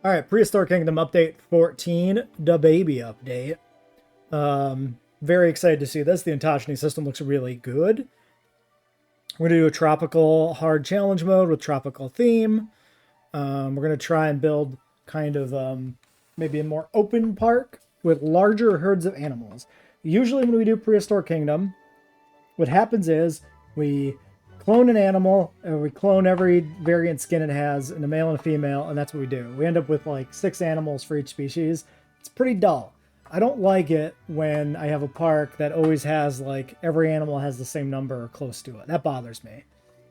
All right, Prehistoric Kingdom update 14, the baby update. Very excited to see this. The ontogeny system looks really good. We're going to do a tropical hard challenge mode with tropical theme. We're going to try and build kind of maybe a more open park with larger herds of animals. Usually when we do Prehistoric Kingdom, what happens is we clone an animal, and we clone every variant skin it has, and a male and a female, and that's what we do. We end up with like 6 animals for each species. It's pretty dull. I don't like it when I have a park that always has like every animal has the same number or close to it. That bothers me.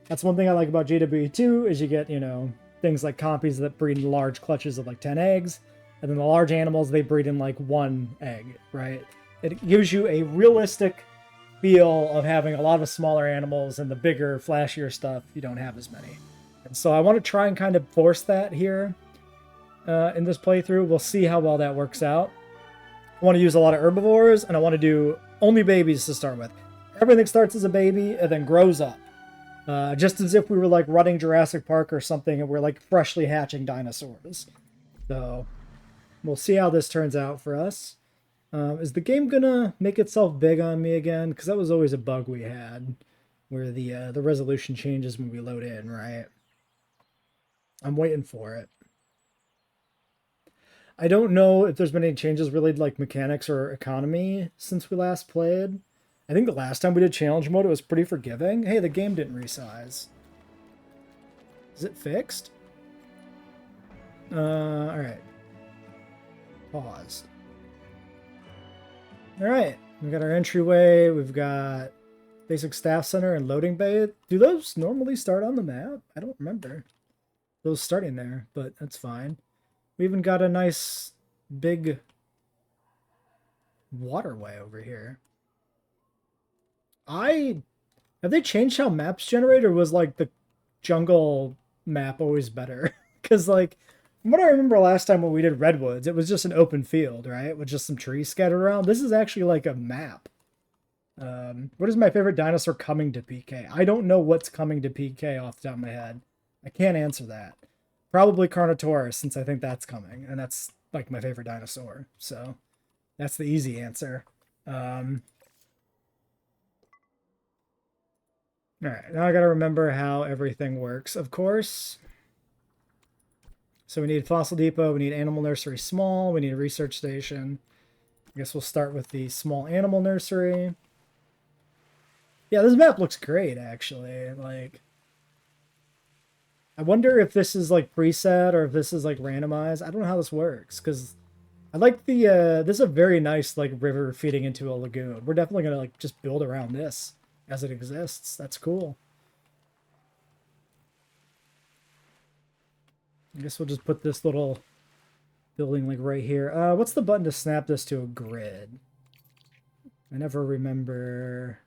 That's one thing I like about GW2 is you get, you know, things like compies that breed in large clutches of like 10 eggs, and then the large animals, they breed in like 1 egg, right? It gives you a realistic feel of having a lot of smaller animals, and the bigger, flashier stuff, you don't have as many. And so I want to try and kind of force that here in this playthrough. We'll see how well that works out. I want to use a lot of herbivores, and I want to do only babies to start with. Everything starts as a baby and then grows up. Just as if we were like running Jurassic Park or something and we're like freshly hatching dinosaurs. So we'll see how this turns out for us. Is the game gonna make itself big on me again? Because that was always a bug we had, where the resolution changes when we load in, right? I'm waiting for it. I don't know if there's been any changes really to like mechanics or economy since we last played. I think the last time we did challenge mode, it was pretty forgiving. Hey, the game didn't resize. Is it fixed? All right. Pause. All right, we've got our entryway, we've got basic staff center and loading bay. Do those normally start on the map? I don't remember those starting there, but that's fine. We even got a nice big waterway over here. Have they changed how maps generate, or was like the jungle map always better? Because like, from what I remember last time when we did Redwoods, it was just an open field, right? With just some trees scattered around. This is actually like a map. What is my favorite dinosaur coming to PK? I don't know what's coming to PK off the top of my head. I can't answer that. Probably Carnotaurus, since I think that's coming. And that's like my favorite dinosaur. So that's the easy answer. All right, now I gotta remember how everything works, of course. So we need Fossil Depot, we need Animal Nursery Small, we need a Research Station. I guess we'll start with the Small Animal Nursery. Yeah, this map looks great, actually. Like, I wonder if this is like preset or if this is like randomized. I don't know how this works, because I like the, this is a very nice like river feeding into a lagoon. We're definitely gonna like just build around this as it exists. That's cool. I guess we'll just put this little building like right here. What's the button to snap this to a grid? I never remember.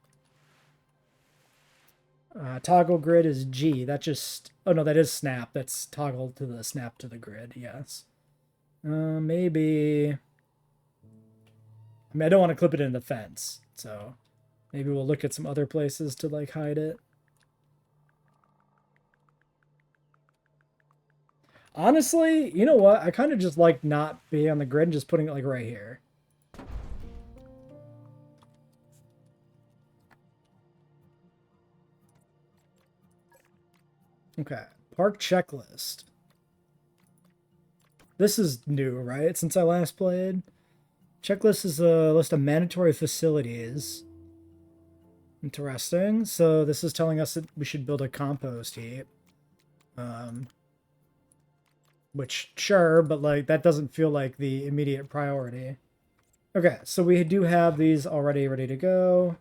Toggle grid is G. That just... Oh, no, that is snap. That's toggle to the snap to the grid. Yes. Maybe... I mean, I don't want to clip it in the fence. So maybe we'll look at some other places to like hide it. Honestly, you know what? I kind of just like not being on the grid and just putting it like right here. Okay, park checklist. This is new, right? Since I last played. Checklist is a list of mandatory facilities. Interesting. So this is telling us that we should build a compost heap. Which, sure, but like that doesn't feel like the immediate priority. Okay, so we do have these already ready to go.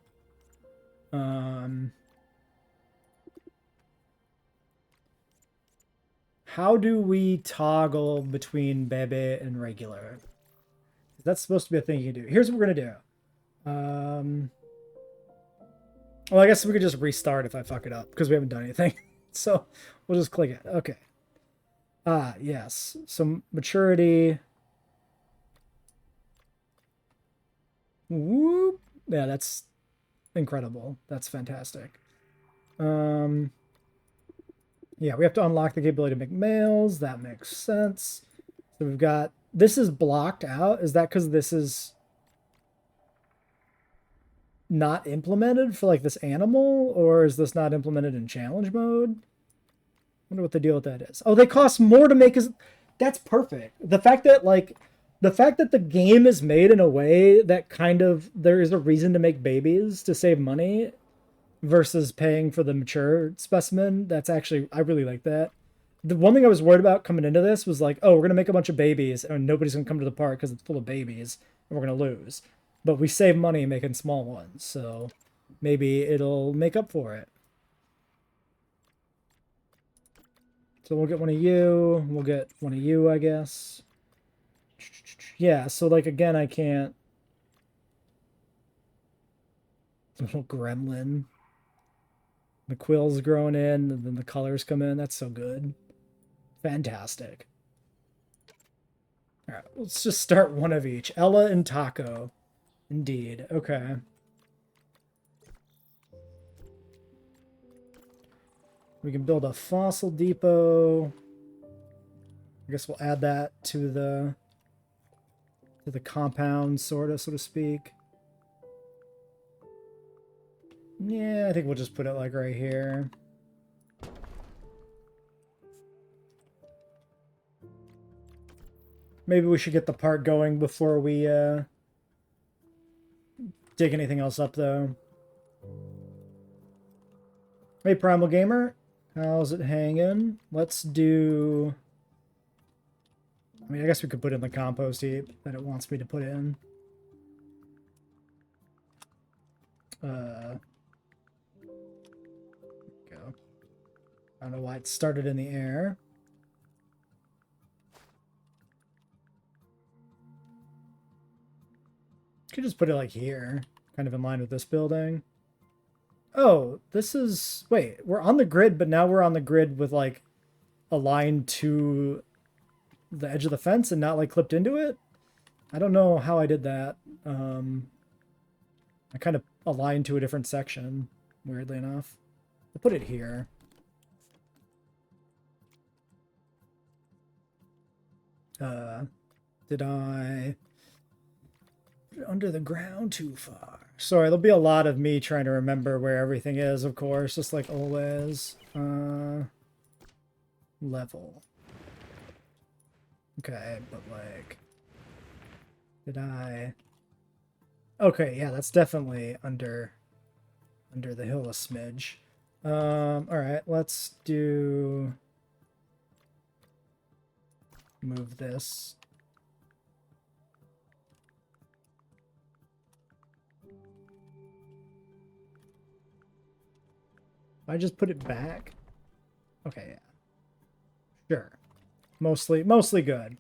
How do we toggle between Bebe and regular? That's supposed to be a thing you can do. Here's what we're gonna do. Well, I guess we could just restart if I fuck it up, because we haven't done anything. So we'll just click it. Okay. Yes. So maturity. Whoop. Yeah, that's incredible. That's fantastic. Yeah, we have to unlock the capability to make males. That makes sense. So we've got, this is blocked out. Is that because this is not implemented for like this animal, or is this not implemented in challenge mode? I wonder what the deal with that is. Oh, they cost more to make us. That's perfect. The fact that the game is made in a way that kind of there is a reason to make babies to save money versus paying for the mature specimen. That's actually, I really like that. The one thing I was worried about coming into this was like, oh, we're gonna make a bunch of babies and nobody's gonna come to the park because it's full of babies and we're gonna lose. But we save money making small ones, so maybe it'll make up for it. So we'll get one of you. We'll get one of you, I guess. Yeah, so like again, I can't. Little gremlin. The quill's growing in, and then the colors come in. That's so good. Fantastic. All right, let's just start one of each. Ella and Taco. Indeed. Okay. We can build a fossil depot. I guess we'll add that to the compound, sort of, so to speak. Yeah, I think we'll just put it like right here. Maybe we should get the park going before we dig anything else up, though. Hey, Primal Gamer. How's it hanging? Let's do... I mean, I guess we could put in the compost heap that it wants me to put in. Go. I don't know why it started in the air. Could just put it like here, kind of in line with this building. Oh, this is... Wait, we're on the grid, but now we're on the grid with, like, a line to the edge of the fence and not, like, clipped into it? I don't know how I did that. I kind of aligned to a different section, weirdly enough. I'll put it here. Did I... under the ground too far? Sorry, there'll be a lot of me trying to remember where everything is, of course, just like always. Level. Okay, but like... Did I... Okay, yeah, that's definitely under the hill a smidge. Alright, let's do... Move this. I just put it back? Okay, yeah. Sure. Mostly good.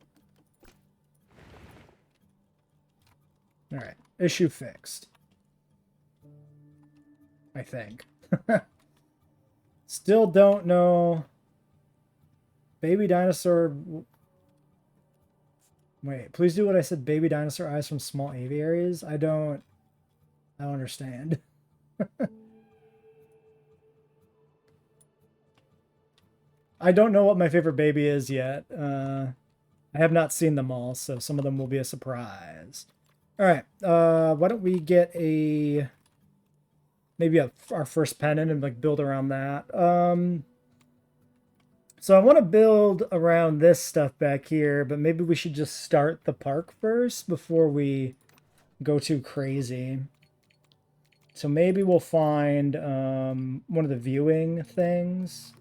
Alright. Issue fixed. I think. Still don't know. Baby dinosaur... Wait, please do what I said. Baby dinosaur eyes from small aviaries? I don't understand. I don't know what my favorite baby is yet. I have not seen them all, so some of them will be a surprise. All right, why don't we get maybe our first pennant and like build around that. So I want to build around this stuff back here, but maybe we should just start the park first before we go too crazy. So maybe we'll find one of the viewing things.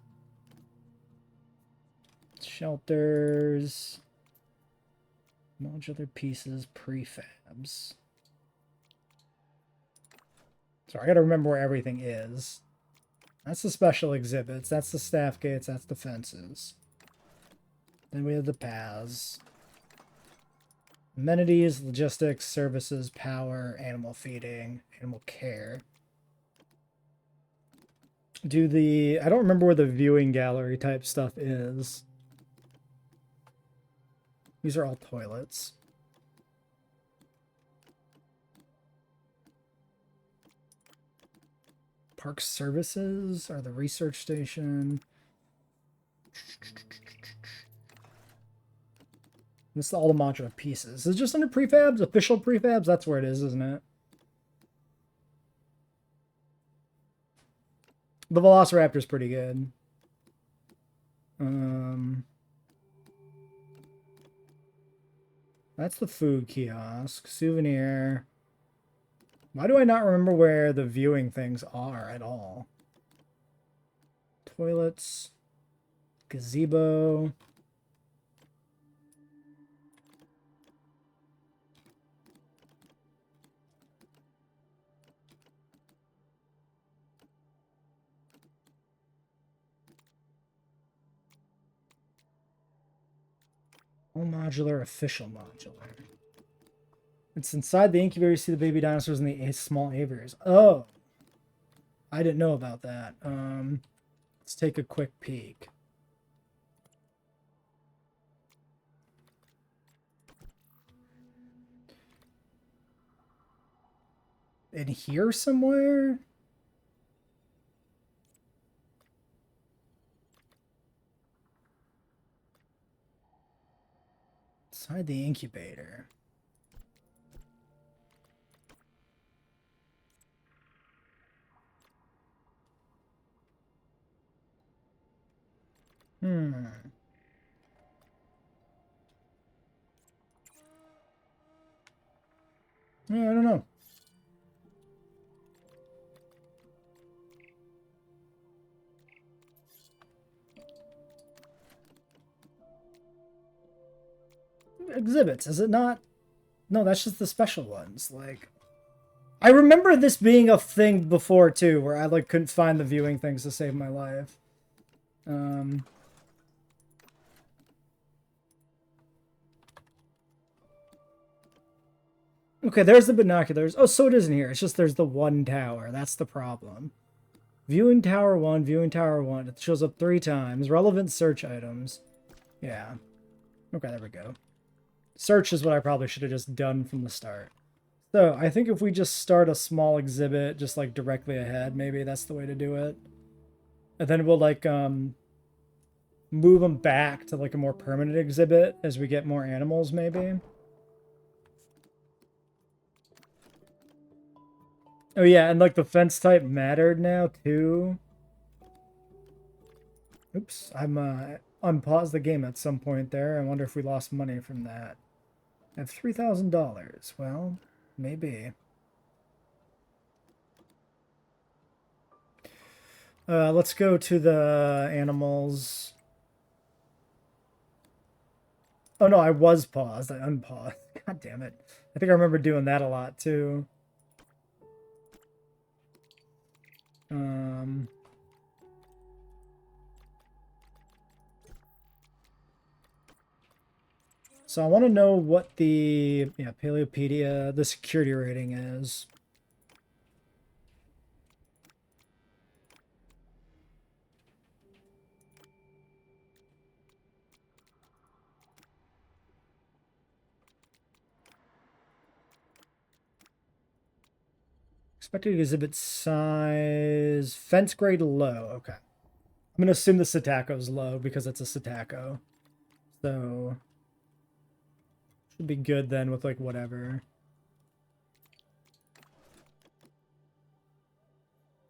Shelters. Modular pieces, prefabs. So I gotta remember where everything is. That's the special exhibits. That's the staff gates. That's the fences. Then we have the paths. Amenities, logistics, services, power, animal feeding, animal care. I don't remember where the viewing gallery type stuff is. These are all toilets. Park services are the research station. This is all the modular pieces. Is it just under prefabs? Official prefabs? That's where it is, isn't it? The Velociraptor's pretty good. That's the food kiosk. Souvenir. Why do I not remember where the viewing things are at all? Toilets. Gazebo. All modular, official modular. It's inside the incubator. You see the baby dinosaurs and the small aviaries. Oh, I didn't know about that. Let's take a quick peek. In here somewhere? Inside the incubator. Yeah, I don't know. Exhibits, is it not? No, that's just the special ones. Like, I remember this being a thing before too, where I like couldn't find the viewing things to save my life. Okay, there's the binoculars. Oh, so it isn't here. It's just there's the one tower. That's the problem. Viewing tower 1, viewing tower 1. It shows up 3 times. Relevant search items. Yeah. Okay, there we go. Search is what I probably should have just done from the start. So, I think if we just start a small exhibit just like directly ahead, maybe that's the way to do it. And then we'll like move them back to like a more permanent exhibit as we get more animals maybe. Oh yeah, and like the fence type mattered now too. Oops, I'm unpaused the game at some point there. I wonder if we lost money from that. I have $3,000. Well, maybe. Let's go to the animals. Oh no, I was paused. I unpaused. God damn it. I think I remember doing that a lot too. So I want to know what the Paleopedia, the security rating is. Expected exhibit size, fence grade low. Okay. I'm going to assume the Setaco's low because it's a Setaco. So, should be good then with like whatever.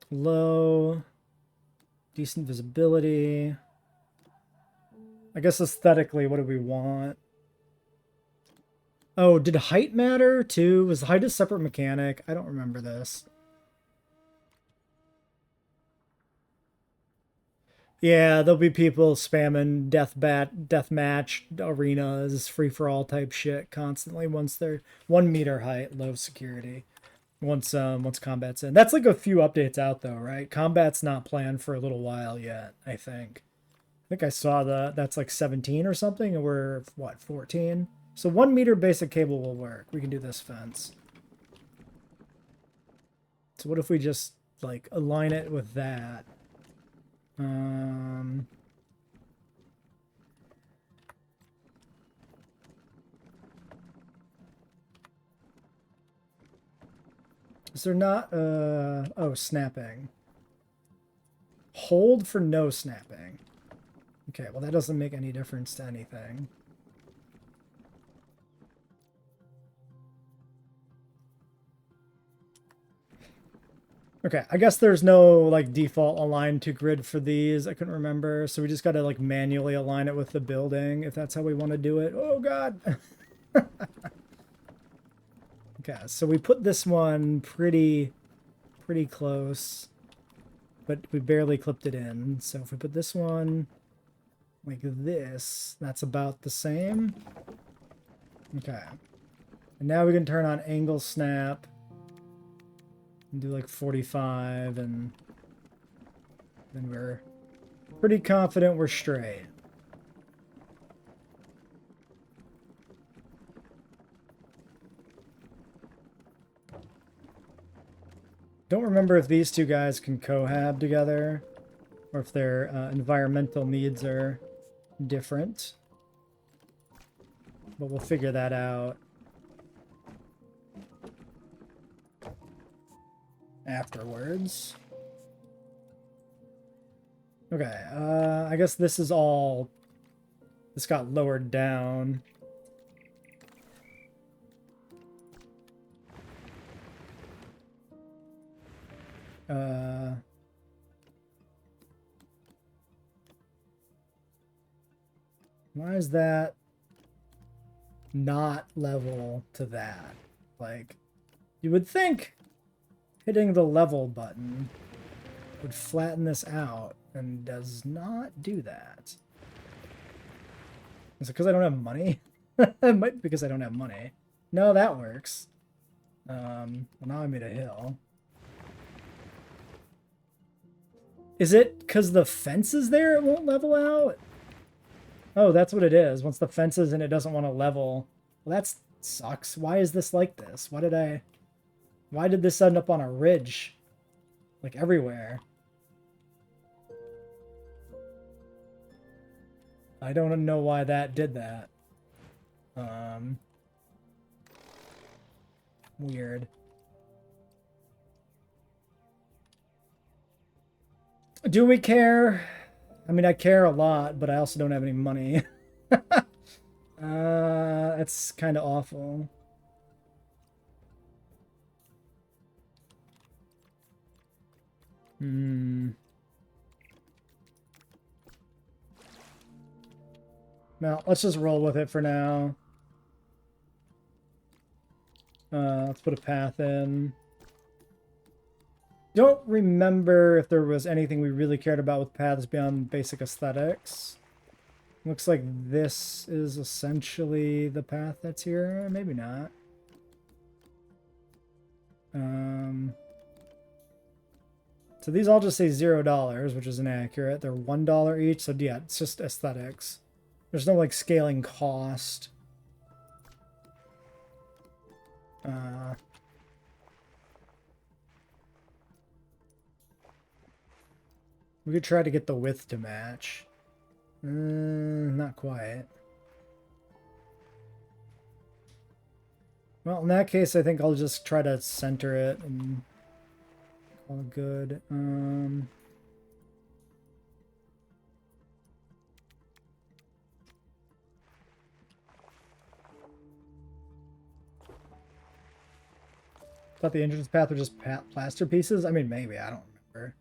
Low. Decent visibility. I guess aesthetically, what do we want? Oh, did height matter too? Was height a separate mechanic? I don't remember this. Yeah, there'll be people spamming deathmatch arenas, free for all type shit constantly once they're 1 meter height, low security. Once combat's in. That's like a few updates out though, right? Combat's not planned for a little while yet, I think. I think I saw that's like 17 or something, and we're what, 14? So 1 meter basic cable will work. We can do this fence. So what if we just like align it with that? Is there not oh, snapping. Hold for no snapping. Okay, well that doesn't make any difference to anything. Okay, I guess there's no like default align to grid for these. I couldn't remember, so we just got to like manually align it with the building if that's how we want to do it. Oh God. Okay, so we put this one pretty close, but we barely clipped it in. So if we put this one like this, that's about the same. Okay, and now we can turn on angle snap and do like 45, and then we're pretty confident we're straight. Don't remember if these two guys can cohab together, or if their environmental needs are different. But we'll figure that out afterwards. Okay, I guess this is all... This got lowered down. Why is that not level to that? Like, you would think hitting the level button would flatten this out, and does not do that. Is it because I don't have money? It might be because I don't have money. No, that works. Well, now I made a hill. Is it because the fence is there it won't level out? Oh, that's what it is. Once the fence is in, it doesn't want to level. Well, that sucks. Why is this like this? Why did this end up on a ridge? Like everywhere. I don't know why that did that. Weird. Do we care? I mean, I care a lot, but I also don't have any money. That's kind of awful. Well, let's just roll with it for now. Let's put a path in. Don't remember if there was anything we really cared about with paths beyond basic aesthetics. Looks like this is essentially the path that's here. Maybe not. So these all just say $0, which is inaccurate. They're $1 each, so yeah, it's just aesthetics. There's no like scaling cost. We could try to get the width to match. Not quite. Well, in that case, I think I'll just try to center it and call it good. Thought the entrance path were just plaster pieces? I mean, maybe. I don't remember.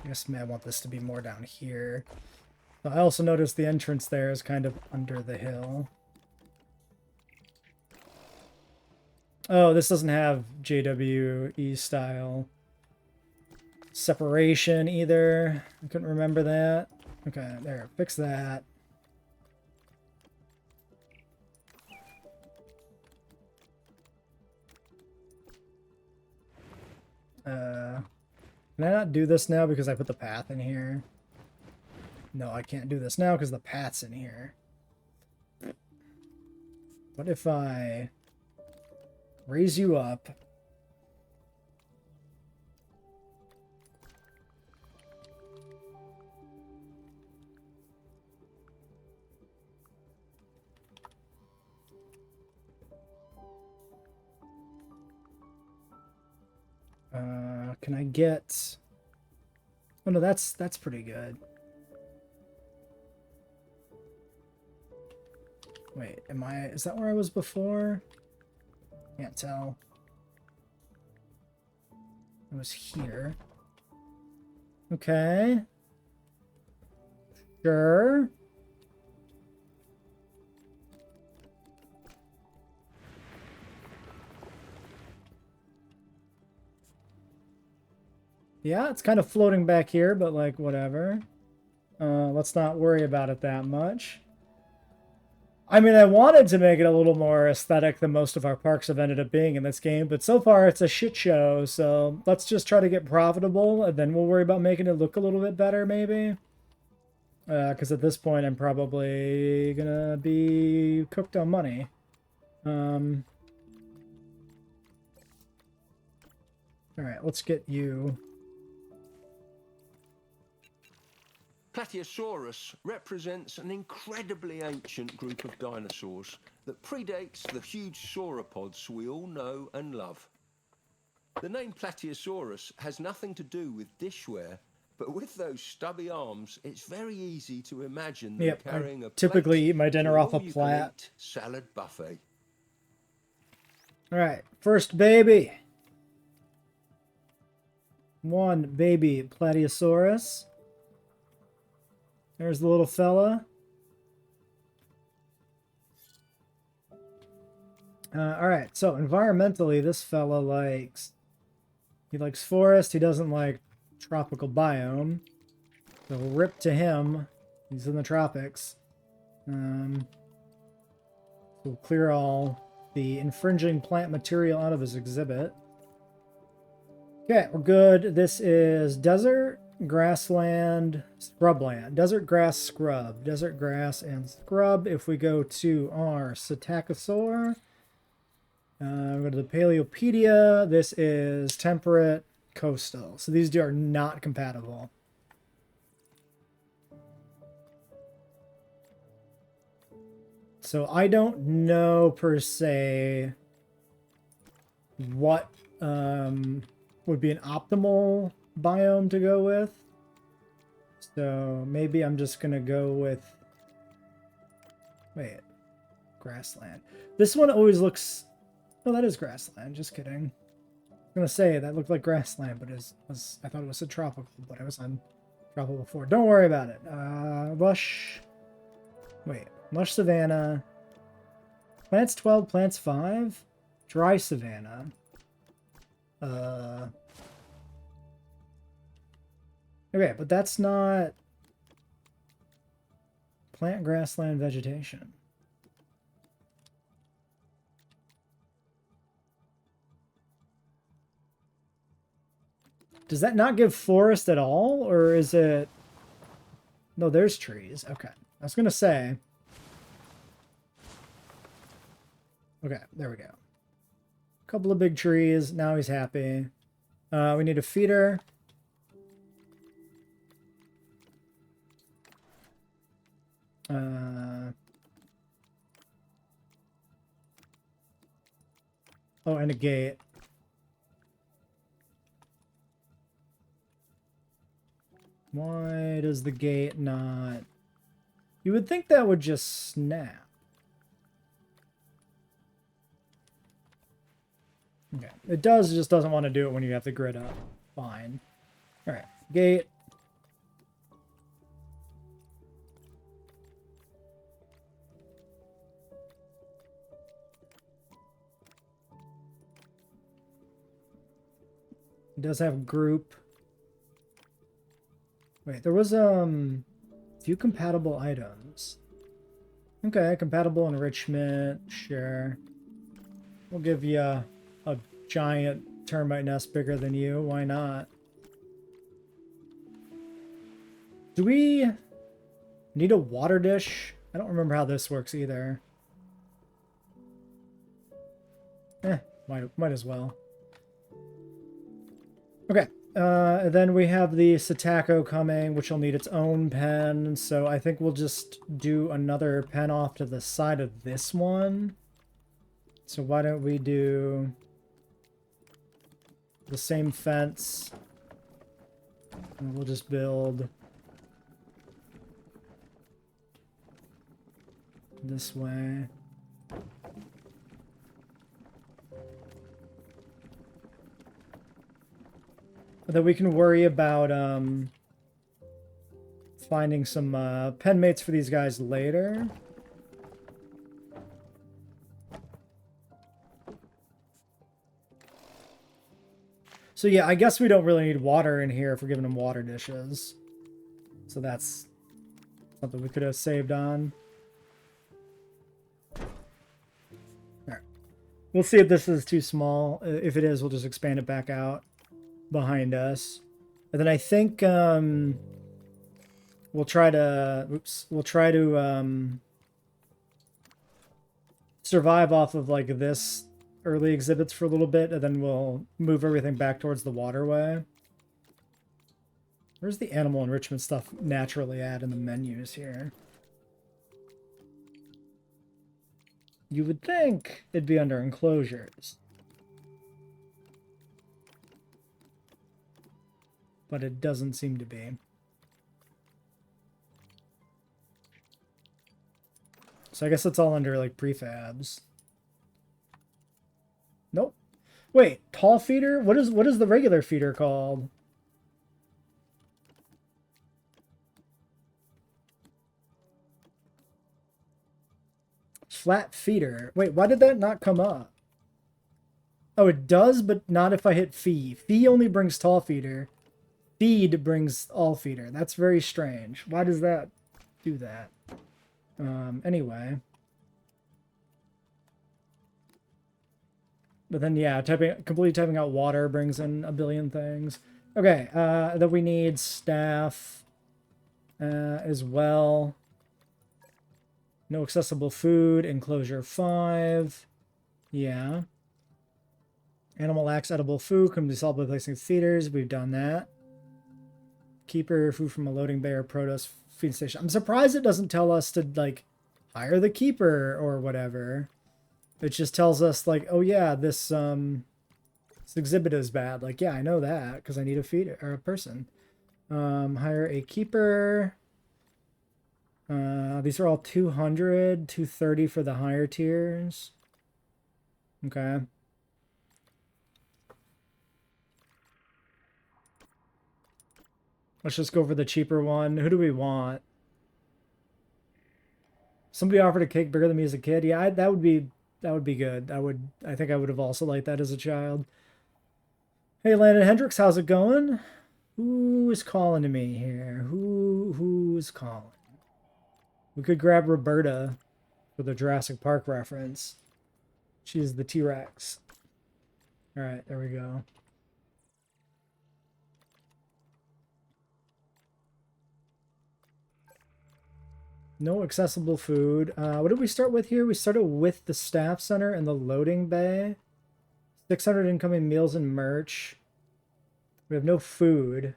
I guess maybe I want this to be more down here. I also noticed the entrance there is kind of under the hill. Oh, this doesn't have JWE style separation either. I couldn't remember that. Okay, there, fix that. Can I not do this now because I put the path in here? No, I can't do this now because the path's in here. What if I raise you up? Can I get... Oh no, that's pretty good. Wait, is that where I was before? Can't tell. I was here. Okay. Sure. Yeah, it's kind of floating back here, but like, whatever. Let's not worry about it that much. I mean, I wanted to make it a little more aesthetic than most of our parks have ended up being in this game, but so far it's a shit show, so let's just try to get profitable, and then we'll worry about making it look a little bit better, maybe. Because at this point, I'm probably gonna be cooked on money. Alright, let's get you. Plateosaurus represents an incredibly ancient group of dinosaurs that predates the huge sauropods we all know and love. The name Plateosaurus has nothing to do with dishware, but with those stubby arms, it's very easy to imagine them carrying a typically eat my dinner off a plat salad buffet. All right, first baby. One baby Plateosaurus. There's the little fella. All right, so environmentally, this fella likes... He likes forest. He doesn't like tropical biome. So rip to him. He's in the tropics. We'll clear all the infringing plant material out of his exhibit. Okay, we're good. This is desert, grassland, scrubland. Desert grass, scrub. Desert grass and scrub. If we go to our Psittacosaur, we go to the Paleopedia. This is temperate, coastal. So these two are not compatible. So I don't know per se what would be an optimal biome to go with. So maybe I'm just gonna go with, wait, grassland. This one always looks, oh, that is grassland, just kidding. I was gonna say that looked like grassland, but I thought it was a tropical, but I was on tropical before. Don't worry about it. Lush, wait, lush savanna, plants 12, plants 5, dry savanna. Okay, but that's not plant, grassland, vegetation. Does that not give forest at all, or is it... No, there's trees. Okay, I was gonna say. Okay, there we go. Couple of big trees. Now he's happy. We need a feeder. Oh, and a gate. Why does the gate not... You would think that would just snap. Okay, it does, it just doesn't want to do it when you have the grid up. Fine. Alright, gate. It does have group. Wait, there was few compatible items. Okay, compatible enrichment, sure. We'll give you a giant termite nest bigger than you. Why not? Do we need a water dish? I don't remember how this works either. Might as well. Okay. Then we have the Psittaco coming, which will need its own pen. So I think we'll just do another pen off to the side of this one. So why don't we do the same fence, and we'll just build this way. But then we can worry about finding some pen mates for these guys later. So yeah, I guess we don't really need water in here if we're giving them water dishes. So that's something we could have saved on. Alright. We'll see if this is too small. If it is, we'll just expand it back out behind us. And then I think we'll try to survive off of like this early exhibits for a little bit, and then we'll move everything back towards the waterway. Where's the animal enrichment stuff naturally at in the menus here? You would think it'd be under enclosures. But it doesn't seem to be. So I guess it's all under like prefabs. Nope. Wait, tall feeder? What is the regular feeder called? Flat feeder. Wait, why did that not come up? Oh, it does, but not if I hit fee. Fee only brings tall feeder. Feed brings all feeder. That's very strange. Why does that do that? Anyway. But then, yeah, completely typing out water brings in a billion things. Okay, then we need staff as well. No accessible food, enclosure 5. Yeah. Animal lacks edible food, can be solved by placing feeders. We've done that. Keeper, food from a loading bay or Protoss feed station. I'm surprised it doesn't tell us to, like, hire the keeper or whatever. It just tells us, like, oh yeah, this exhibit is bad. Like, yeah, I know that, because I need a feeder, or a person. Hire a keeper. These are all 200, 230 for the higher tiers. Okay. Let's just go for the cheaper one. Who do we want? Somebody offered a cake bigger than me as a kid. Yeah, that would be good. I think I would have also liked that as a child. Hey, Landon Hendricks, how's it going? Who is calling to me here? Who's calling? We could grab Roberta for the Jurassic Park reference. She's the T-Rex. All right, there we go. No accessible food. What did we start with here? We started with the staff center and the loading bay. 600 incoming meals and merch. We have no food.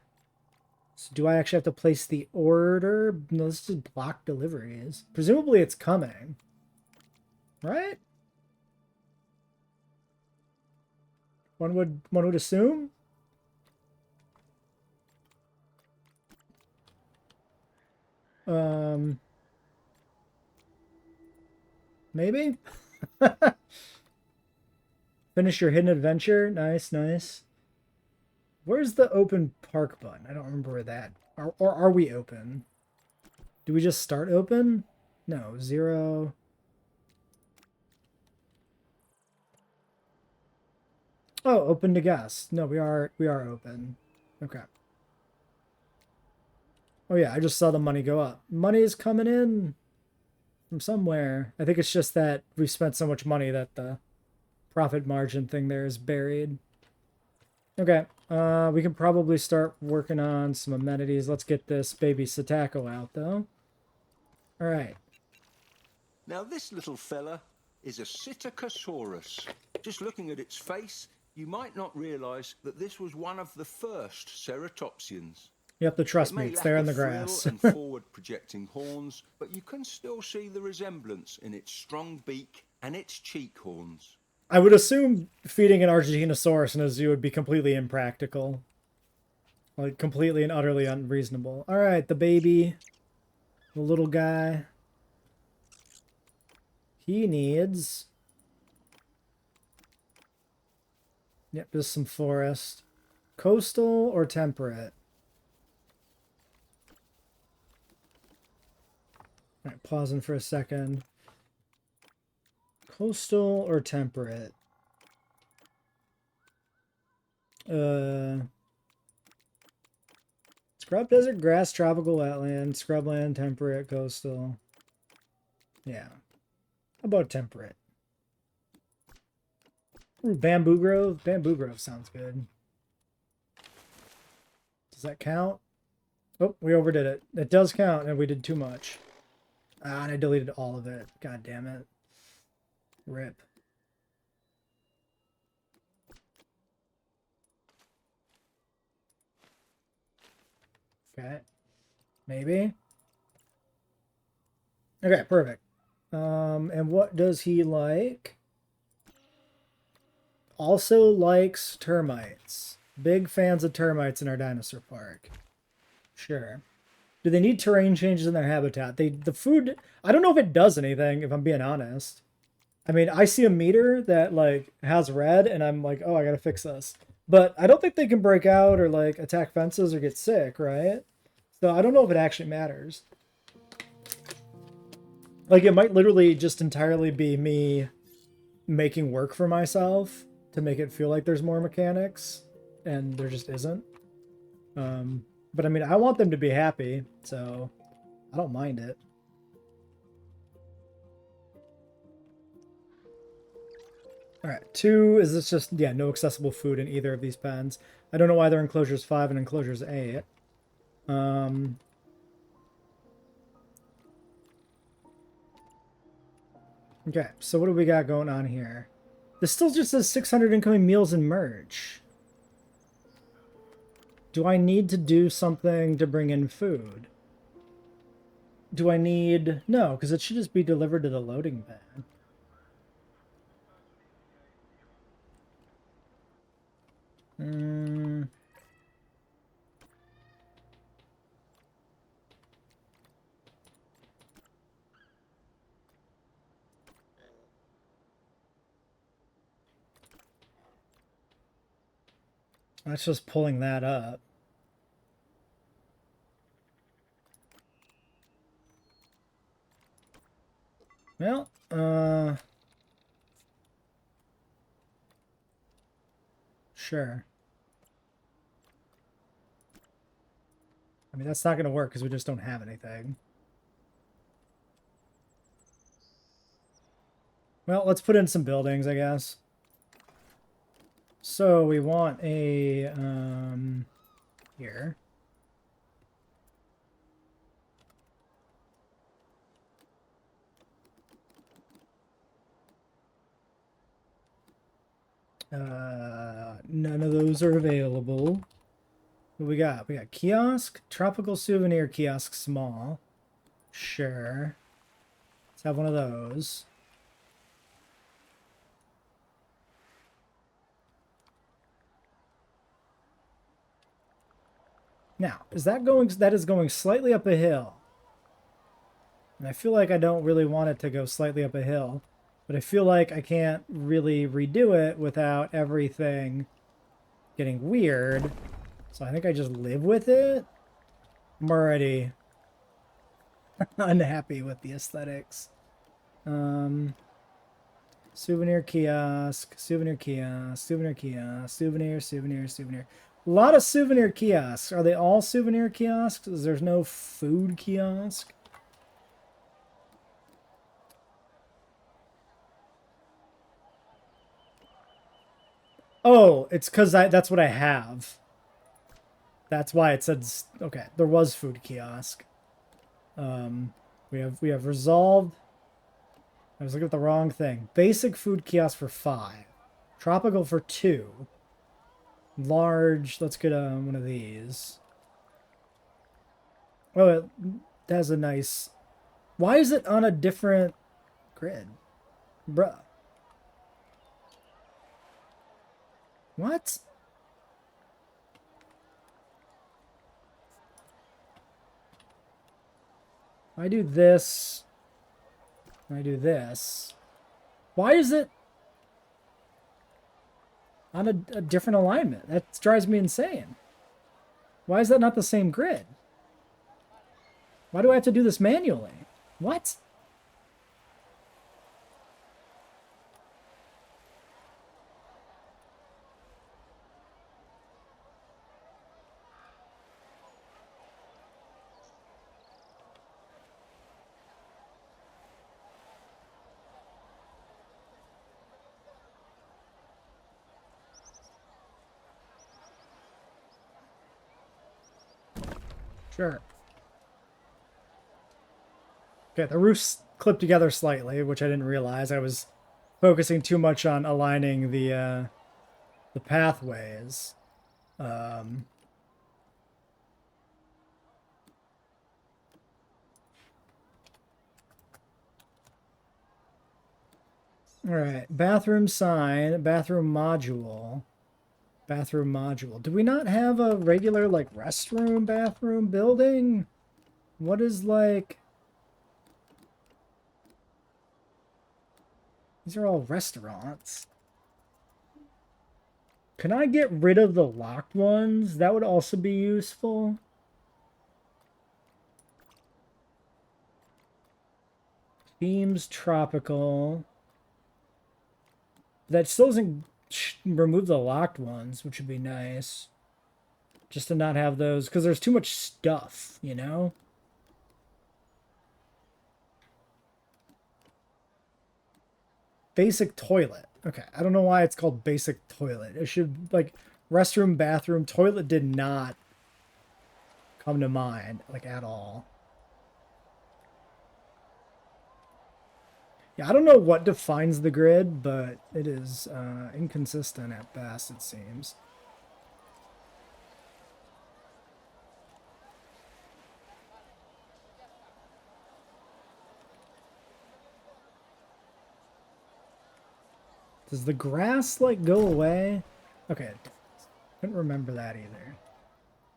So do I actually have to place the order? No, this is block deliveries. Presumably it's coming. Right? One would assume. Maybe? Finish your hidden adventure. Nice, nice. Where's the open park button? I don't remember where that... Or are we open? Do we just start open? No, 0. Oh, open to guests. No, we are open. Okay. Oh yeah, I just saw the money go up. Money is coming in from somewhere. I think it's just that we've spent so much money that the profit margin thing there is buried. Okay, we can probably start working on some amenities. Let's get this baby Satako out, though. All right. Now, this little fella is a Psittacosaurus. Just looking at its face, you might not realize that this was one of the first ceratopsians. You have to trust me, it's there in the grass. and forward-projecting horns, but you can still see the resemblance in its strong beak and its cheek horns. I would assume feeding an Argentinosaurus in a zoo would be completely impractical. Like, completely and utterly unreasonable. Alright, the baby. The little guy. He needs... Yep, just some forest. Coastal or temperate? Alright, pausing for a second. Coastal or temperate? Scrub, desert, grass, tropical, wetland, scrubland, temperate, coastal. Yeah. How about temperate? Ooh, bamboo grove? Bamboo grove sounds good. Does that count? Oh, we overdid it. It does count, and we did too much. Ah, and I deleted all of it. God damn it. Rip. Okay. Maybe. Okay, perfect. And what does he like? Also likes termites. Big fans of termites in our dinosaur park. Sure. Do they need terrain changes in their habitat? The food, I don't know if it does anything, if I'm being honest. I mean, I see a meter that like has red and I'm like, oh, I gotta fix this. But I don't think they can break out or like attack fences or get sick, right? So I don't know if it actually matters. Like it might literally just entirely be me making work for myself to make it feel like there's more mechanics, and there just isn't. But I mean, I want them to be happy, so I don't mind it. Alright, 2, is this just, yeah, no accessible food in either of these pens. I don't know why they're enclosures 5 and enclosures 8. Okay, so what do we got going on here? This still just says 600 incoming meals and merch. Do I need to do something to bring in food? Do I need... No, because it should just be delivered to the loading van. That's just pulling that up. Well, sure. I mean, that's not going to work because we just don't have anything. Well, let's put in some buildings, I guess. So we want a, here. None of those are available. What we got? We got kiosk, tropical souvenir kiosk, small. Sure. Let's have one of those. Now, that is going slightly up a hill. And I feel like I don't really want it to go slightly up a hill. But I feel like I can't really redo it without everything getting weird. So I think I just live with it. I'm already unhappy with the aesthetics. Souvenir kiosk, souvenir kiosk, souvenir kiosk, souvenir, souvenir, souvenir. A lot of souvenir kiosks. Are they all souvenir kiosks? There's no food kiosk. Oh, it's because that's what I have. That's why it said, okay, there was food kiosk. We have resolved. I was looking at the wrong thing. Basic food kiosk for 5. Tropical for 2. Large, let's get one of these. Oh, it has a nice... Why is it on a different grid? Bruh. What? I do this. I do this. Why is it on a different alignment? That drives me insane. Why is that not the same grid? Why do I have to do this manually? What? Sure. Okay, the roof's clipped together slightly, which I didn't realize. I was focusing too much on aligning the pathways. Um, all right, bathroom sign, bathroom module, bathroom module. Do we not have a regular like restroom, bathroom building? What is like? These are all restaurants. Can I get rid of the locked ones? That would also be useful. Themes tropical. That still doesn't remove the locked ones, which would be nice. Just to not have those, because there's too much stuff, you know? Basic toilet. Okay, I don't know why it's called basic toilet. It should, like, restroom, bathroom, toilet did not come to mind, like, at all. Yeah, I don't know what defines the grid, but it is inconsistent at best, it seems. Does the grass, like, go away? Okay, couldn't remember that either.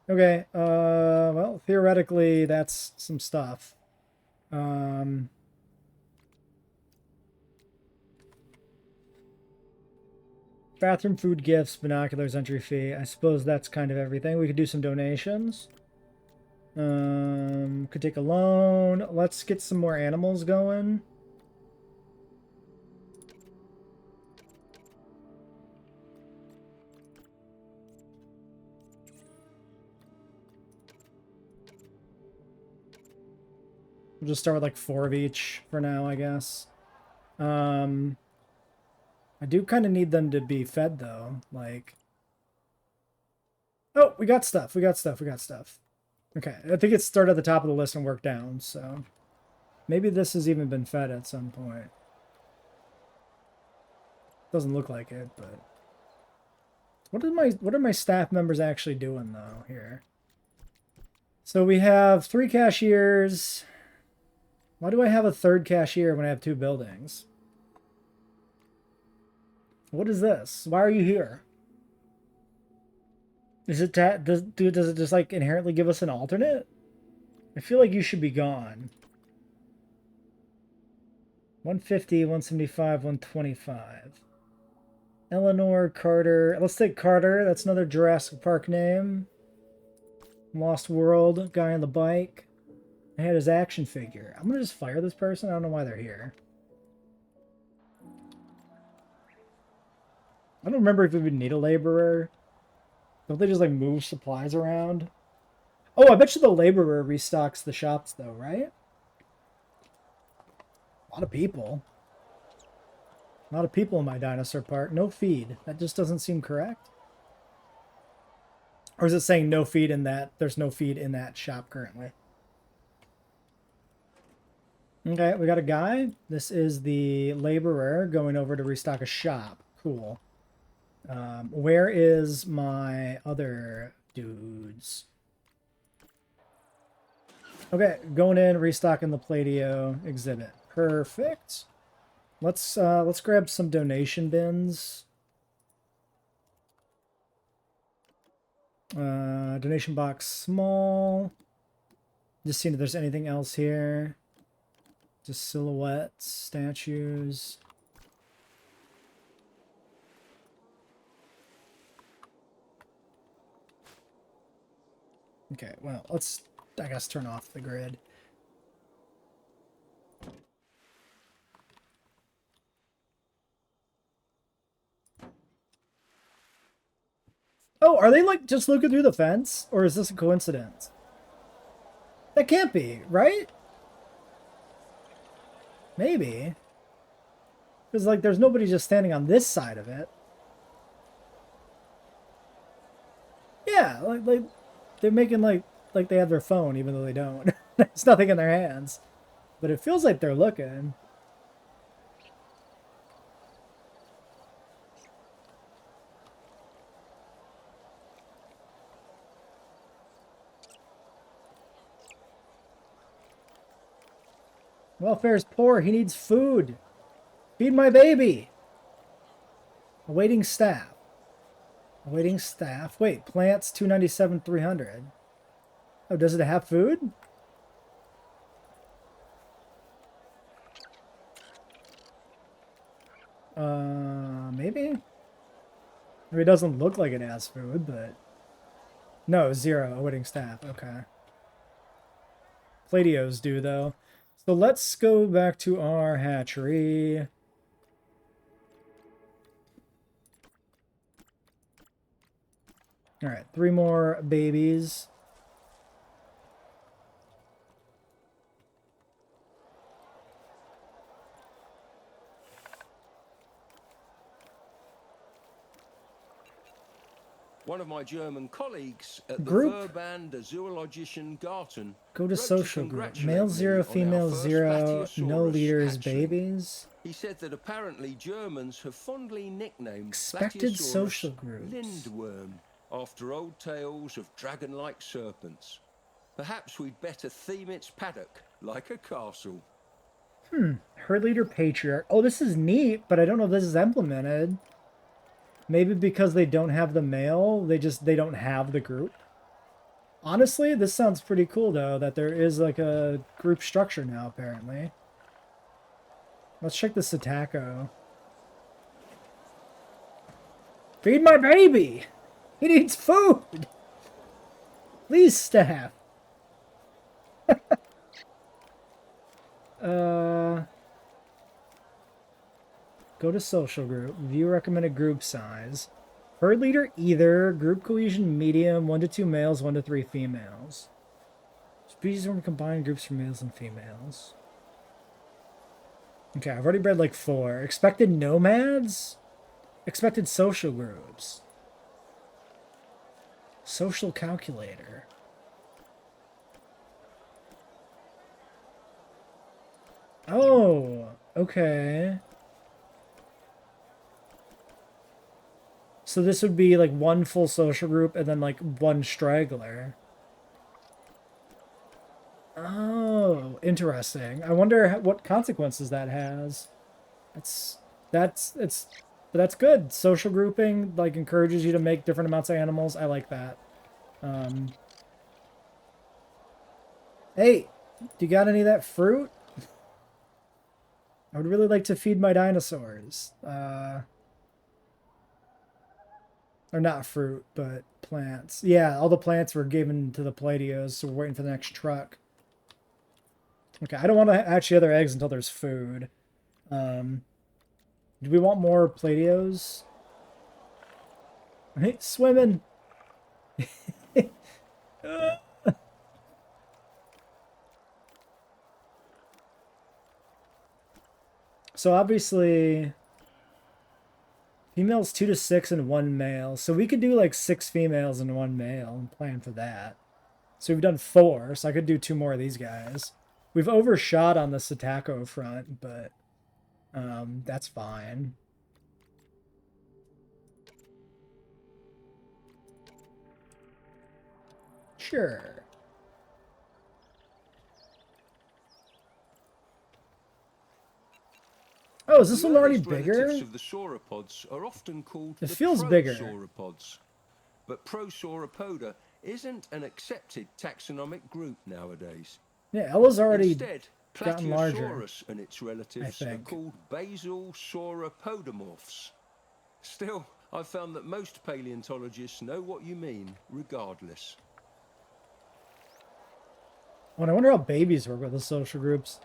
Okay, well, theoretically, that's some stuff. Bathroom, food, gifts, binoculars, entry fee. I suppose that's kind of everything. We could do some donations. Could take a loan. Let's get some more animals going. We'll just start with like 4 of each for now, I guess. I do kind of need them to be fed though. Like, oh, we got stuff. We got stuff. We got stuff. Okay, I think it started at the top of the list and worked down. So maybe this has even been fed at some point. Doesn't look like it, but what are my staff members actually doing though here? So we have 3 cashiers. Why do I have a 3rd cashier when I have 2 buildings? What is this? Why are you here? Is it does it just like inherently give us an alternate? I feel like you should be gone. 150, 175, 125. Eleanor, Carter. Let's take Carter. That's another Jurassic Park name. Lost World, guy on the bike. I had his action figure. I'm gonna just fire this person. I don't know why they're here. I don't remember if we would need a laborer. Don't they just like move supplies around? Oh, I bet you the laborer restocks the shops though, right? A lot of people. A lot of people in my dinosaur park. No feed. That just doesn't seem correct. Or is it saying no feed in that? There's no feed in that shop currently. Okay, we got a guy. This is the laborer going over to restock a shop. Cool. Where is my other dudes? Okay, going in, restocking the Pladio exhibit. Perfect. Let's grab some donation bins. Donation box small. Just seeing if there's anything else here. Just silhouettes, statues. Okay, well, let's, I guess, turn off the grid. Oh, are they, like, just looking through the fence? Or is this a coincidence? That can't be, right? Maybe. Because, like, there's nobody just standing on this side of it. Yeah, like they're making, like they have their phone, even though they don't. There's nothing in their hands. But it feels like they're looking. Welfare's poor. He needs food. Feed my baby. Awaiting staff. Awaiting staff. Wait, plants 297 300. Oh, does it have food? Maybe? I mean, it doesn't look like it has food, but... No, 0. Awaiting staff. Okay. Platios do, though. So let's go back to our hatchery. All right, 3 more babies. One of my German colleagues at the Group. Verband der Zoologischen Garten Go to social group. Male 0, female 0, no leaders, babies. He said that apparently Germans have fondly nicknamed Expected Platysaurus social groups. Lindworm after old tales of dragon-like serpents. Perhaps we'd better theme its paddock like a castle. Herd leader patriarch. Oh, this is neat, but I don't know if this is implemented. Maybe because they don't have the male, they don't have the group. Honestly, this sounds pretty cool, though, that there is, like, a group structure now, apparently. Let's check the Sataco. Feed my baby! He needs food! Please, staff. Go to social group. View recommended group size. Herd leader either. Group cohesion medium. 1 to 2 males, 1 to 3 females. Species from combined groups for males and females. Okay, I've already bred like 4. Expected nomads? Expected social groups. Social calculator. Oh, okay. So this would be like 1 full social group and then like 1 straggler. Oh, interesting. I wonder what consequences that has. That's good. Social grouping like encourages you to make different amounts of animals. I like that. Hey, do you got any of that fruit? I would really like to feed my dinosaurs. Or not fruit, but plants. Yeah, all the plants were given to the Platios, so we're waiting for the next truck. Okay, I don't want to hatch the other eggs until there's food. Do we want more Platios? Hey, swimming! So obviously... Females 2 to 6 and 1 male. So we could do like 6 females and 1 male and plan for that. So we've done 4, so I could do 2 more of these guys. We've overshot on the Sataco front, but that's fine. Sure. Oh, is this one already bigger? Of the sauropods are often called it feels bigger. Sauropods. But Prosauropoda isn't an accepted taxonomic group nowadays. Yeah, Ella's already Instead, gotten larger. Platysaurus and its relatives are called basal sauropodomorphs. Still, I've found that most paleontologists know what you mean, regardless. Oh, and I wonder how babies work with the social groups.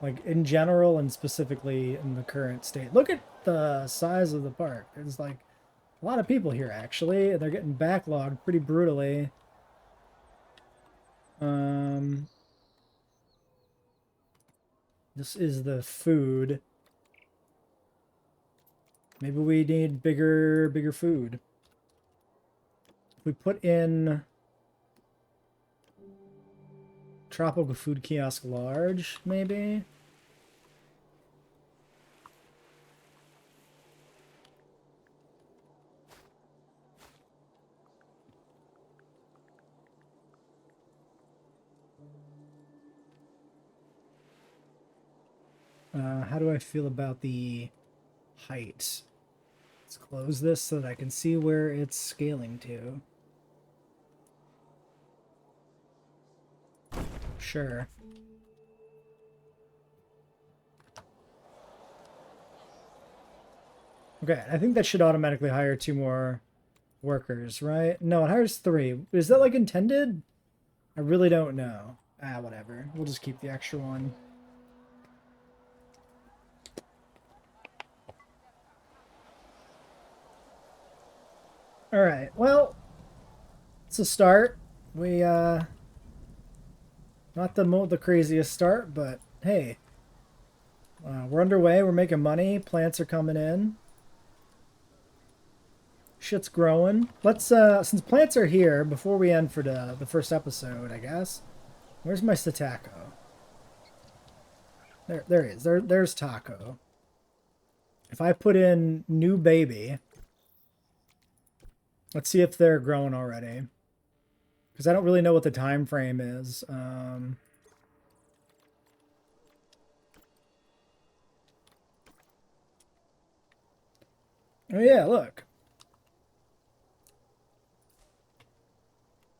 Like, in general and specifically in the current state. Look at the size of the park. There's, like, a lot of people here, actually. And they're getting backlogged pretty brutally. This is the food. Maybe we need bigger food. If we put in tropical food kiosk large, maybe. How do I feel about the height? Let's close this so that I can see where it's scaling to. Sure. Okay, I think that should automatically hire 2 more workers, right? No, it hires 3. Is that like intended? I really don't know. Ah, whatever. We'll just keep the extra one. All right. Well, it's a start. We not the craziest start, but hey, we're underway. We're making money. Plants are coming in. Shit's growing. Let's since plants are here, before we end for the first episode, I guess. Where's my Satako? There he is. There's Taco. If I put in new baby, let's see if they're growing already. Because I don't really know what the time frame is. Oh yeah, look.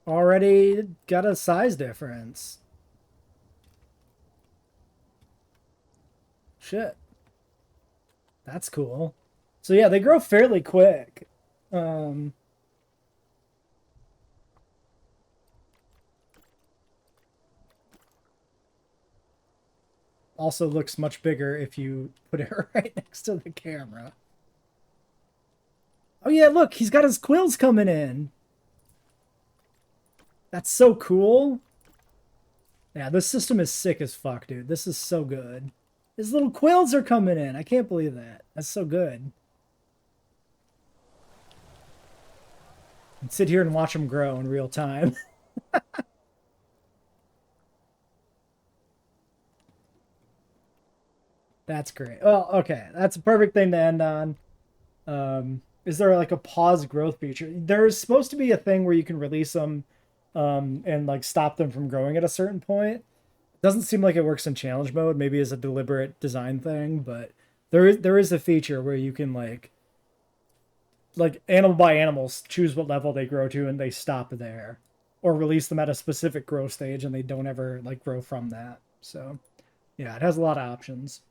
Already got a size difference. Shit. That's cool. So yeah, they grow fairly quick. Also looks much bigger if you put it right next to the camera. Oh yeah, look, he's got his quills coming in. That's so cool. Yeah, this system is sick as fuck, dude. This is so good. His little quills are coming in. I can't believe that. That's so good. And sit here and watch them grow in real time. That's great. Well, okay. That's a perfect thing to end on. Is there like a pause growth feature? There's supposed to be a thing where you can release them and like stop them from growing at a certain point. Doesn't seem like it works in challenge mode. Maybe it's a deliberate design thing, but there is a feature where you can like animal by animals choose what level they grow to and they stop there, or release them at a specific growth stage and they don't ever like grow from that. So yeah, it has a lot of options.